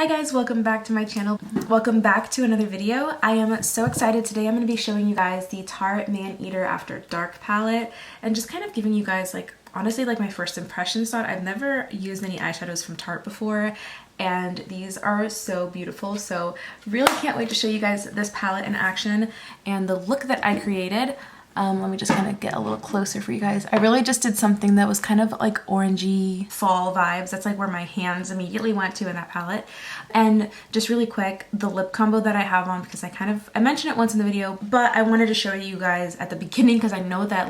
Hi guys, welcome back to my channel. Welcome back to another video. I am so excited. Today I'm going to be showing you guys the Tarte Maneater After Dark palette and just kind of giving you guys honestly my first impressions on it. I've never used any eyeshadows from Tarte before and these are so beautiful. So really can't wait to show you guys this palette in action and the look that I created. Let me just kind of get a little closer for you guys. I really just did something that was kind of like orangey fall vibes. That's like where my hands immediately went to in that palette. And just really quick, the lip combo that I have on, because I mentioned it once in the video, but I wanted to show you guys at the beginning because I know that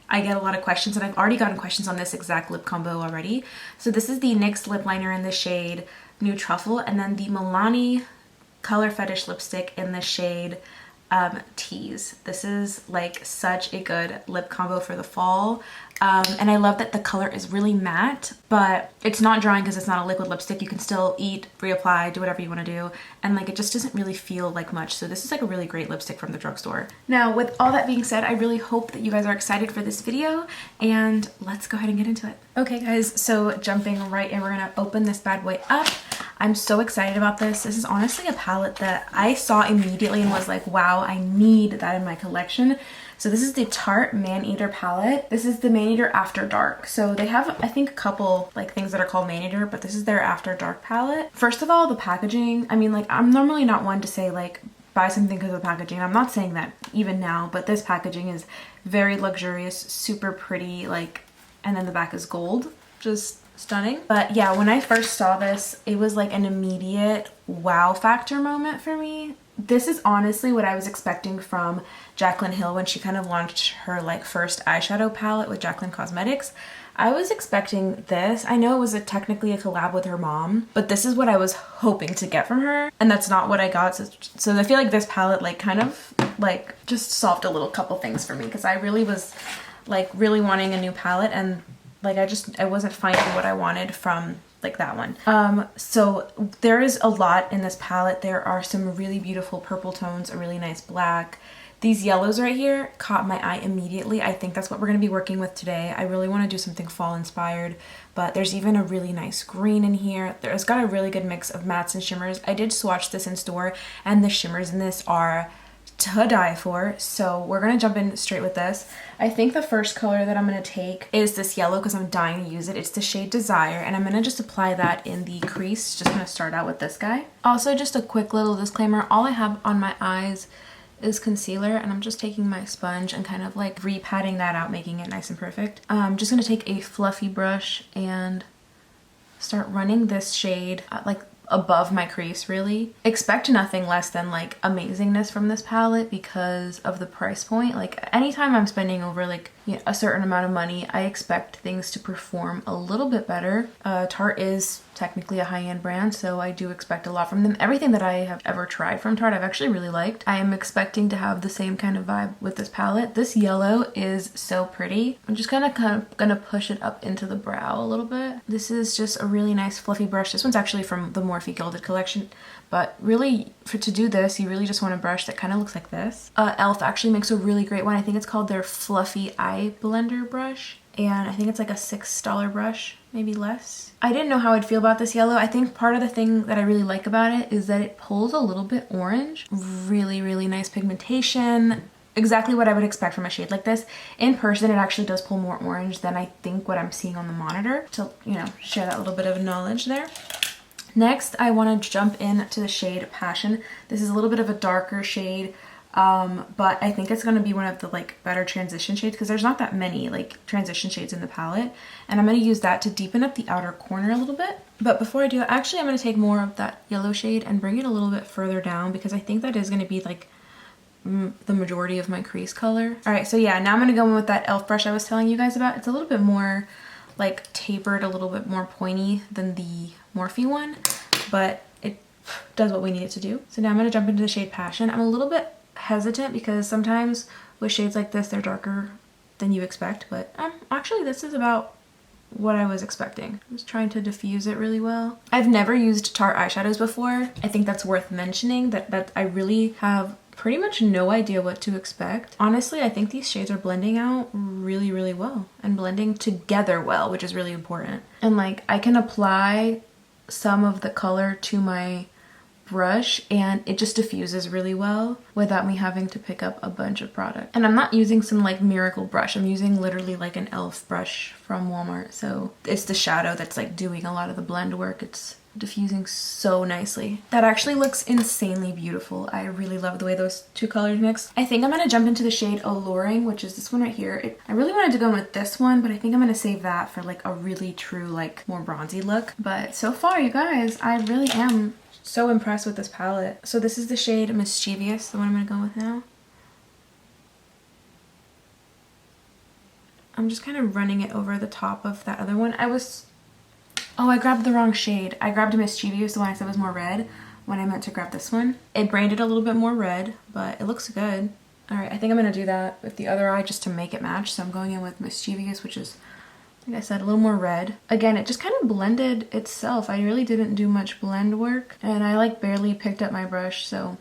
I get a lot of questions and I've already gotten questions on this exact lip combo already. So this is the NYX lip liner in the shade Nude Truffle, and then the Milani Color Fetish lipstick in the shade Tease. This is like such a good lip combo for the fall, and I love that the color is really matte, but it's not drying because it's not a liquid lipstick. You can still eat, reapply, do whatever you want to do, and it just doesn't really feel like much. So this is like a really great lipstick from the drugstore. Now with all that being said, I really hope that you guys are excited for this video, and let's go ahead and get into it. Okay guys, so jumping right in, we're gonna open this bad boy up. I'm so excited about this. This is honestly a palette that I saw immediately and was like, wow, I need that in my collection. So this is the Tarte Maneater palette. This is the Maneater After Dark. So they have, I think, a couple things that are called Maneater, but this is their After Dark palette. First of all, the packaging. I mean, I'm normally not one to say buy something because of the packaging. I'm not saying that even now, but this packaging is very luxurious, super pretty, and then the back is gold. Just stunning. But yeah, when I first saw this, it was like an immediate wow factor moment for me. This is honestly what I was expecting from Jaclyn Hill when she kind of launched her first eyeshadow palette with Jaclyn Cosmetics. I was expecting this. I know it was technically a collab with her mom, but this is what I was hoping to get from her, and that's not what I got. So I feel like this palette just solved a little couple things for me, because I really was really wanting a new palette, and I wasn't finding what I wanted from that one. So there is a lot in this palette. There are some really beautiful purple tones, a really nice black. These yellows right here caught my eye immediately. I think that's what we're going to be working with today. I really want to do something fall inspired, but there's even a really nice green in here. It's got a really good mix of mattes and shimmers. I did swatch this in store, and the shimmers in this are to die for, so we're gonna jump in straight with this. I think the first color that I'm gonna take is this yellow because I'm dying to use it. It's the shade Desire, and I'm gonna just apply that in the crease. Just gonna start out with this guy. Also, just a quick little disclaimer, all I have on my eyes is concealer, and I'm just taking my sponge and kind of re-patting that out, making it nice and perfect. I'm just gonna take a fluffy brush and start running this shade above my crease, really. Expect nothing less than amazingness from this palette because of the price point. Anytime I'm spending over a certain amount of money, I expect things to perform a little bit better. Tarte is technically a high-end brand, so I do expect a lot from them. Everything that I have ever tried from Tarte I've actually really liked. I am expecting to have the same kind of vibe with this palette. This yellow is so pretty. I'm just kind of gonna push it up into the brow a little bit. This is just a really nice fluffy brush. This one's actually from the Morphe Gilded collection, but really to do this, you really just want a brush that kind of looks like this. e.l.f. actually makes a really great one. I think it's called their Fluffy Eye Blender brush, and I think it's like a $6 brush, maybe less. I didn't know how I'd feel about this yellow. I think part of the thing that I really like about it is that it pulls a little bit orange. Really, really nice pigmentation. Exactly what I would expect from a shade like this. In person, it actually does pull more orange than I think what I'm seeing on the monitor. To, share that little bit of knowledge there. Next, I want to jump into the shade Passion. This is a little bit of a darker shade, but I think it's going to be one of the better transition shades because there's not that many transition shades in the palette, and I'm going to use that to deepen up the outer corner a little bit. But before I do it, actually I'm going to take more of that yellow shade and bring it a little bit further down because I think that is going to be the majority of my crease color. All right, so yeah, now I'm going to go in with that e.l.f. brush I was telling you guys about. It's a little bit more tapered, a little bit more pointy than the Morphe one, but it does what we need it to do. So now I'm going to jump into the shade Passion. I'm a little bit hesitant because sometimes with shades like this, they're darker than you expect, but actually this is about what I was expecting. I was trying to diffuse it really well. I've never used Tarte eyeshadows before. I think that's worth mentioning, that I really have pretty much no idea what to expect. Honestly, I think these shades are blending out really, really well and blending together well, which is really important. And I can apply some of the color to my brush, and it just diffuses really well without me having to pick up a bunch of product. And I'm not using some like miracle brush. I'm using literally like an e.l.f. brush from Walmart. So it's the shadow that's like doing a lot of the blend work. It's diffusing so nicely. That actually looks insanely beautiful. I really love the way those two colors mix. I think I'm gonna jump into the shade Alluring, which is this one right here. I really wanted to go in with this one, but I think I'm gonna save that for like a really true, like more bronzy look. But so far, you guys, I really am so impressed with this palette. So this is the shade Mischievous, the one I'm gonna go with now. I'm just kind of running it over the top of that other one. Oh, I grabbed the wrong shade. I grabbed a Mischievous, the one I said was more red, when I meant to grab this one. It branded a little bit more red, but it looks good. All right, I think I'm gonna do that with the other eye just to make it match. So I'm going in with Mischievous, which is, like I said, a little more red. Again, it just kind of blended itself. I really didn't do much blend work, and I like barely picked up my brush, so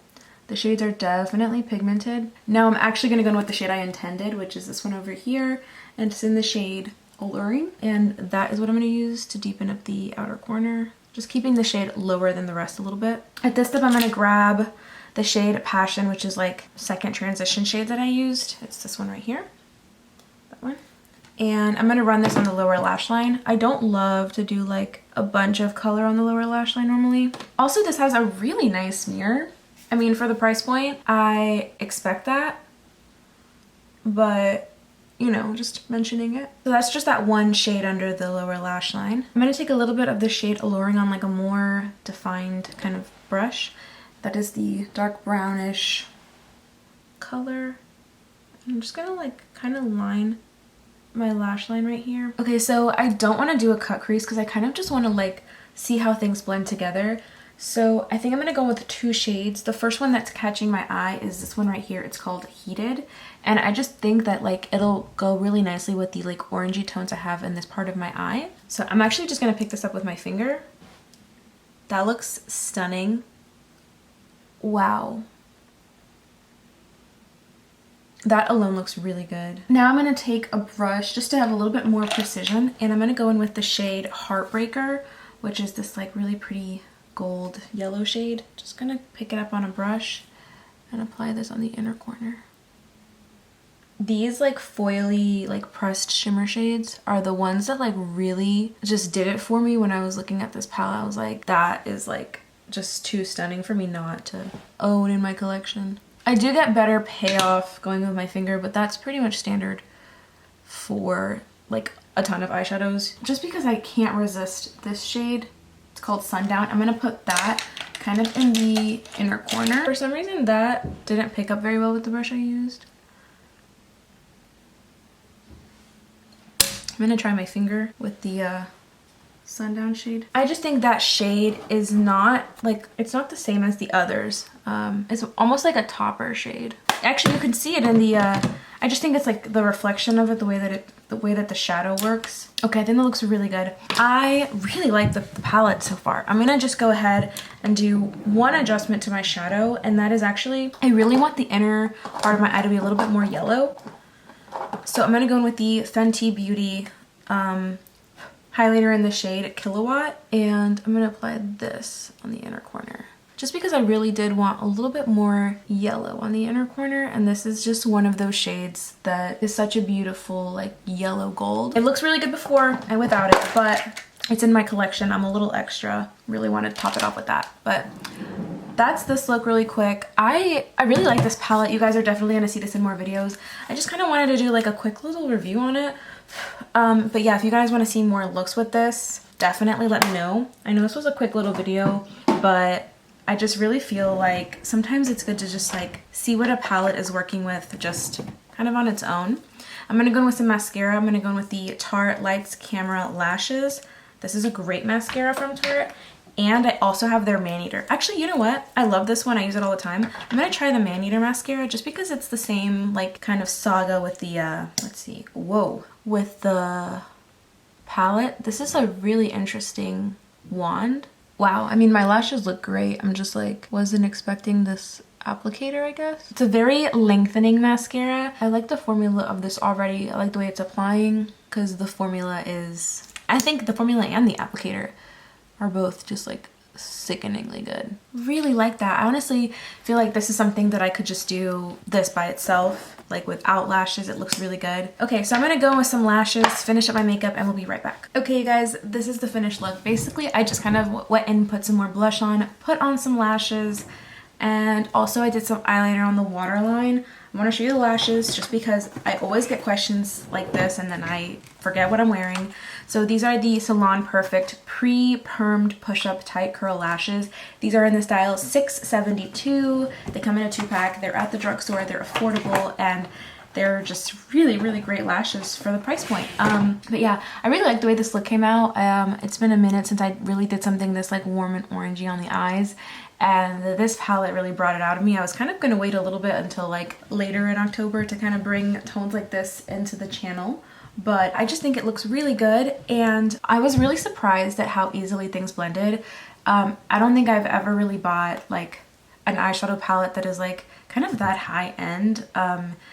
the shades are definitely pigmented. Now I'm actually gonna go in with the shade I intended, which is this one over here, and it's in the shade Alluring, and that is what I'm gonna use to deepen up the outer corner. Just keeping the shade lower than the rest a little bit. At this step, I'm gonna grab the shade Passion, which is like second transition shade that I used. It's this one right here, that one. And I'm gonna run this on the lower lash line. I don't love to do like a bunch of color on the lower lash line normally. Also, this has a really nice mirror. I mean, for the price point, I expect that, but you know, just mentioning it. So that's just that one shade under the lower lash line. I'm gonna take a little bit of the shade Alluring on like a more defined kind of brush. That is the dark brownish color. I'm just gonna like kind of line my lash line right here. Okay, so I don't want to do a cut crease because I kind of just want to like see how things blend together. So I think I'm gonna go with two shades. The first one that's catching my eye is this one right here. It's called Heated, and I just think that like it'll go really nicely with the like orangey tones I have in this part of my eye. So I'm actually just gonna pick this up with my finger. That looks stunning. Wow. That alone looks really good. Now I'm gonna take a brush just to have a little bit more precision, and I'm gonna go in with the shade Heartbreaker, which is this like really pretty gold yellow shade. Just gonna pick it up on a brush and apply this on the inner corner. These like foily, like pressed shimmer shades are the ones that like really just did it for me when I was looking at this palette. I was like, that is like just too stunning for me not to own in my collection. I do get better payoff going with my finger, but that's pretty much standard for like a ton of eyeshadows. Just because I can't resist this shade, it's called Sundown. I'm gonna put that kind of in the inner corner. For some reason that didn't pick up very well with the brush I used. I'm gonna try my finger with the Sundown shade. I just think that shade is not like, it's not the same as the others. It's almost like a topper shade. Actually, you can see it in the, I just think it's like the reflection of it, the way that the shadow works. Okay, I think that looks really good. I really like the palette so far. I'm gonna just go ahead and do one adjustment to my shadow, and that is actually, I really want the inner part of my eye to be a little bit more yellow. So I'm gonna go in with the Fenty Beauty highlighter in the shade Kilowatt, and I'm gonna apply this on the inner corner. Just because I really did want a little bit more yellow on the inner corner, and this is just one of those shades that is such a beautiful like yellow gold. It looks really good before and without it, but it's in my collection. I'm a little extra. Really wanted to top it off with that, but that's this look really quick. I really like this palette. You guys are definitely gonna see this in more videos. I just kind of wanted to do like a quick little review on it. But yeah, if you guys want to see more looks with this, definitely let me know. I know this was a quick little video, but I just really feel like sometimes it's good to just like see what a palette is working with just kind of on its own. I'm gonna go in with some mascara. I'm gonna go in with the Tarte Lights Camera Lashes. This is a great mascara from Tarte. And I also have their Maneater. Actually, you know what? I love this one. I use it all the time. I'm gonna try the Maneater mascara just because it's the same like kind of saga with the, let's see, whoa. With the palette. This is a really interesting wand. Wow, I mean, my lashes look great. I'm just like, wasn't expecting this applicator, I guess. It's a very lengthening mascara. I like the formula of this already. I like the way it's applying because the formula is, I think the formula and the applicator are both just like sickeningly good. Really like that. I honestly feel like this is something that I could just do this by itself, like without lashes. It looks really good. Okay, so I'm gonna go with some lashes, finish up my makeup, and we'll be right back. Okay, you guys, this is the finished look. Basically, I just kind of went in, put some more blush on, put on some lashes, and also I did some eyeliner on the waterline. I want to show you the lashes just because I always get questions like this and then I forget what I'm wearing. So these are the Salon Perfect pre-permed push-up tight curl lashes. These are in the style 672. They come in a 2-pack. They're at the drugstore. They're affordable and they're just really, really great lashes for the price point. But yeah, I really like the way this look came out. It's been a minute since I really did something this like warm and orangey on the eyes. And this palette really brought it out of me. I was kind of going to wait a little bit until like later in October to kind of bring tones like this into the channel. But I just think it looks really good. And I was really surprised at how easily things blended. I don't think I've ever really bought like an eyeshadow palette that is like kind of that high end,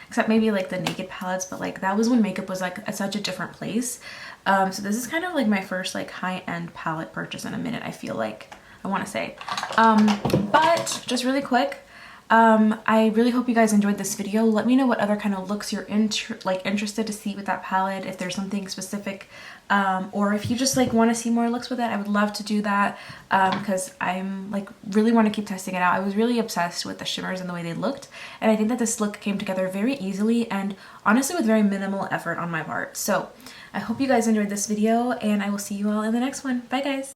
except maybe like the Naked palettes, but like that was when makeup was like at such a different place. So this is kind of like my first like high-end palette purchase in a minute, I feel like. I want to say. But just really quick, I really hope you guys enjoyed this video. Let me know what other kind of looks you're interested to see with that palette, if there's something specific, or if you just like want to see more looks with it. I would love to do that because I'm like really want to keep testing it out. I was really obsessed with the shimmers and the way they looked, and I think that this look came together very easily and honestly with very minimal effort on my part. So I hope you guys enjoyed this video and I will see you all in the next one. Bye guys!